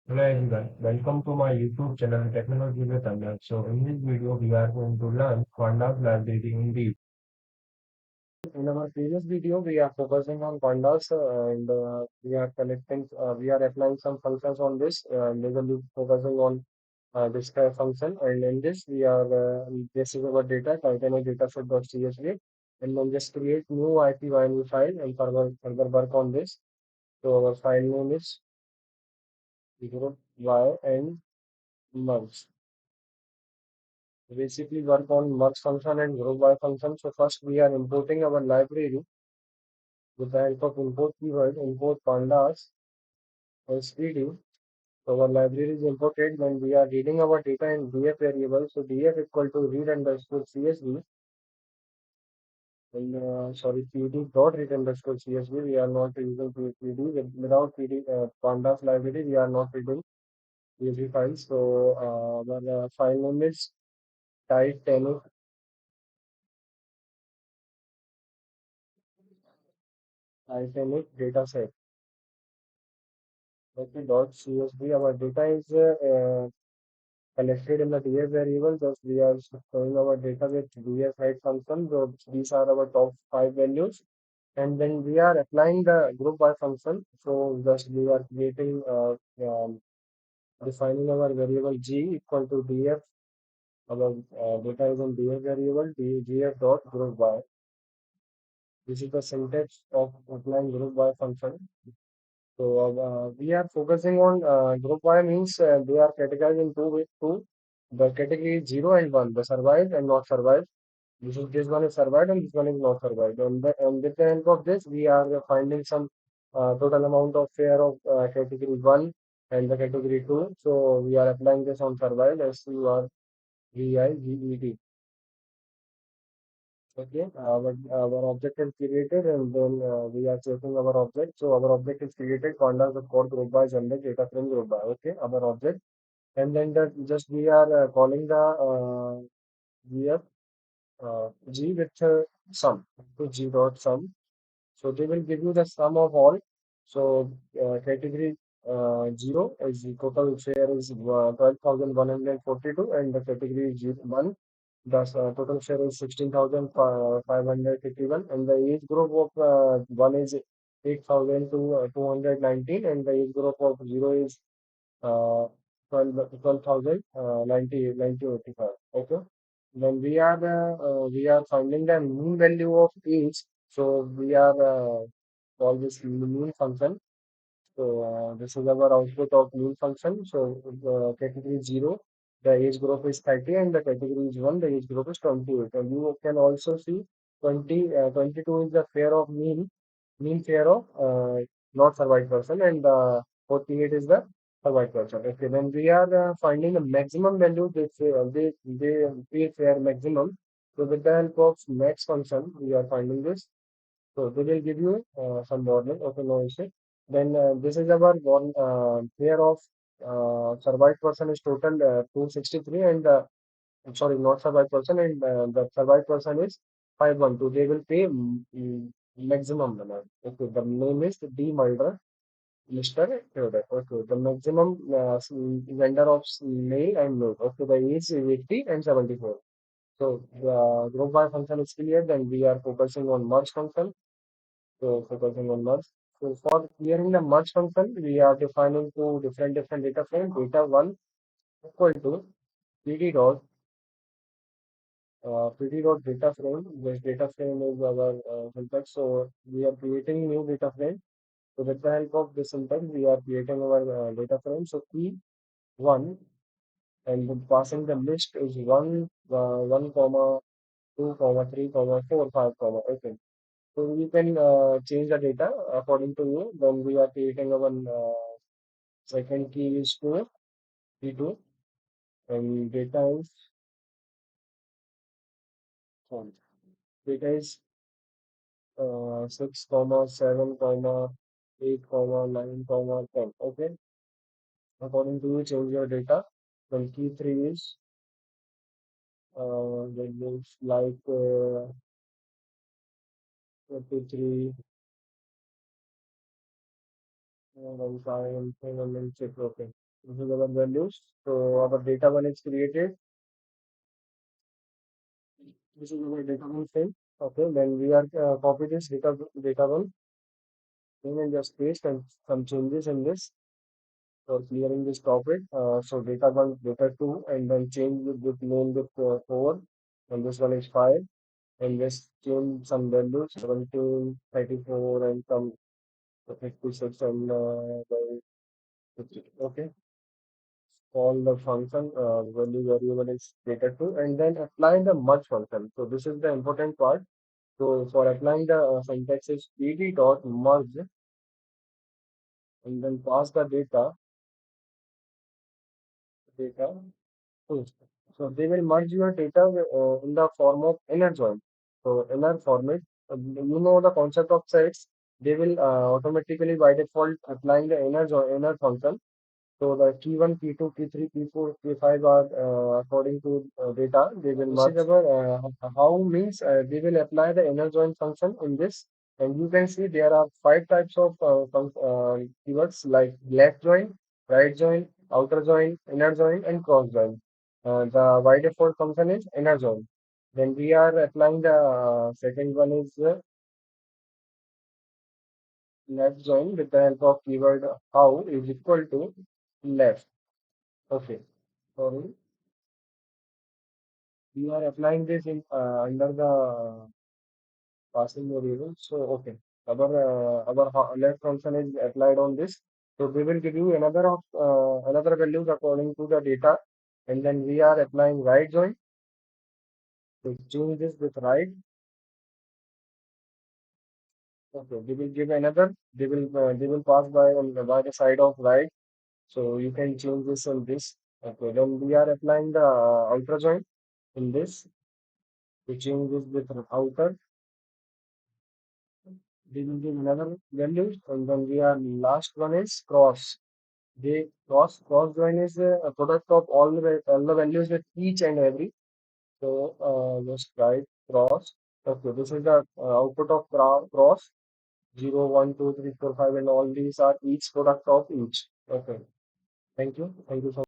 Hello everyone, welcome to my YouTube channel Technology with Amit. So in this video we are going to learn Pandas library in deep. In our previous video we are focusing on Pandas and we are we are applying some functions on this and we will be focusing on this function and in this we are this is our data type in a dataset.csv and then just create new IPYNV file and further work on this. So our file name is group y and months. Basically work on merge function and group by function. So first we are importing our library with the help of import keyword, import pandas as pd. So our library is imported when we are reading our data in df variable. So df equal to read underscore csv and sorry pd dot read underscore csv. We are not using pd without pd pandas library. We are not reading csv files. So our file name is Titanic Titanic dataset. Okay, dot CSV. Our data is collected in the df variable. Thus, we are showing our data with df height function. So these are our top five values. And then we are applying the group by function. So thus we are creating, defining our variable g equal to df. Our data is in df variable df dot group by. This is the syntax of applying group by function. So we are focusing on group Y means they are categorized in two. The category is 0 and 1, the survived and not survived. This one is survived and this one is not survived. And with the help of this, we are finding some total amount of fare of category 1 and the category 2. So we are applying this on survived SURVIVED. Okay, our object is created and then we are checking our object. So our object is created, conduct the code group by generate data frame group by. Okay, our object, and then that just we are calling the GF G with sum to G dot sum. So they will give you the sum of all. So category 0 is the total share is 12,142 and the category 1 the total share is 16,551 and the age group of 1 is 8,219 and the age group of 0 is uh, 12,000 9085. Okay. When we are finding the mean value of each, so we are call this mean function. So this is our output of mean function. So category 0, the age group is 30 and the category is 1, the age group is 28. And you can also see 22 is the fare of mean fare of not survived person and 48 is the survived person. Okay, then we are finding the maximum value they pay fare maximum. So with the help of max function, we are finding this. So they will give you some warning. Okay, no issue. Then this is our one pair of survived person is total 263 and I'm sorry, not survived person and the survived person is 512. They will pay maximum amount. Okay, the name is D Mulder, Mr. Theodore. Okay, the maximum vendor of male and male. Okay, the age is 80 and 74. So the group by function is clear. Then we are focusing on merge function. So focusing on merge. So for clearing the merge function, we are defining two different data frame. Data one equal to pd dot pd dot data frame. This data frame is our syntax. So we are creating new data frame. So with the help of this syntax, we are creating our data frame. So p one and passing the list is one comma 2 comma 3 comma 4 5 comma. Okay. So you can change the data according to you. Then we are creating our second key is 2, P2, and sorry, data is 6, comma 7, comma 8, comma 9, comma 10. Okay. According to you, change your data. Then key 3 is that looks like 23, and 5, and 7, and 6. Okay. This is our values. So our data one is created. This is our data one thing. Okay, then we are copy this data one thing and just paste and some changes in this for clearing this topic. So data one, data two, and then change with name with 4, and this one is 5, and just change some values 17, 34, and some 56 and 50. Okay, call the function value variable is data two, and then apply the merge function. So this is the important part. So for applying the syntax is ed dot merge, and then pass the data. Hmm. So they will merge your data in the form of inner join. So inner format, you know the concept of sets. They will automatically by default applying the inner function. So the T1, T2, T3, T4, T5 are according to data. They will merge. This is our how means they will apply the inner join function in this, and you can see there are 5 types of keywords like left join, right join, outer join, inner join, and cross join. The by default function is inner join. Then we are applying the second one is left join with the help of keyword how is equal to left. Okay. Sorry. We are applying this in under the passing variable. So okay, our left function is applied on this. So we will give you another values according to the data, and then we are applying right join. So change this with right. Okay, we will give another. They will pass by the side of right. So you can change this and this. Okay, then we are applying the outer join in this. We change this with outer. We will give another values, and then we are last one is cross. The cross join is a product of all the values with each and every. So just write cross. Okay, this is the output of cross 0, 1, 2, 3, 4, 5, and all these are each product of each. Okay, thank you so